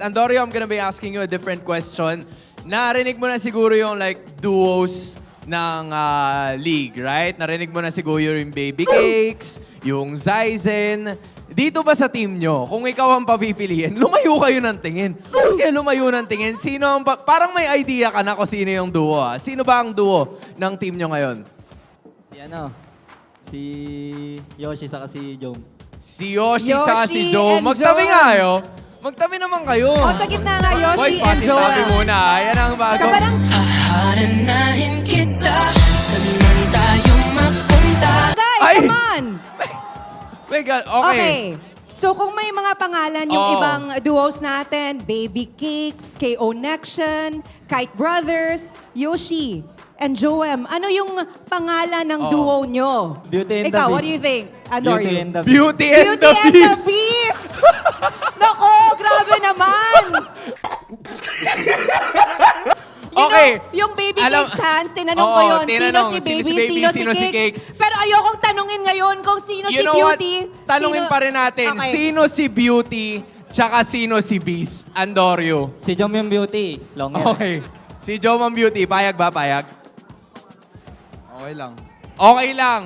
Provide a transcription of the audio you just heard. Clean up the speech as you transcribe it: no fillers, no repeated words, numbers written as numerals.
Andorio, I'm gonna be asking you a different question. Narinig mo na siguro yung like duos ng league, right? Narinig mo na siguro yung Baby Cakes, yung Zaizen. Dito ba sa team nyo, kung ikaw ang papipiliin, lumayo kayo ng tingin. Bakit kayo lumayo ng tingin? Sino ang parang may idea ka na kung sino yung duo. Sino ba ang duo ng team nyo ngayon? Si Yoshi saka si Jom. Si Yoshi tsaka si Yoshi Joe. and Magtabi Joe. nga kayo. Magtabi naman kayo. O, sa gitna nga, Boys, Yoshi and pasintabi Joel. muna. Yan ang bago. Kaparang, Haharanahin kita, saan man tayo mapunta. guys, Ay! come on! My God, okay. Okay. So kung may mga pangalan yung Oo. ibang duos natin, Baby Cakes, KO Nection, Kite Brothers, Yoshi, and Joem, ano yung pangalan ng Oo. duo nyo? Beauty and the Ikaw, what Beast. do you think? Andorio? Beauty and the Beauty and Beauty the and the Beast. Beast! Nako, grabe naman! You Okay. know, yung Baby Alam- Cakes Hands, tinanong Oo, ko yun. tinanong, Sino si Baby, sino si Cakes? Pero ayokong tanungin ngayon kung sino You si know what? Beauty. Tanungin sino- pa rin natin, Okay. sino si Beauty tsaka sino si Beast? Andorio. Si Jom yung beauty. Long hair. Okay. Si Joe Beauty, payag ba? Payag? Okay lang. Okay lang.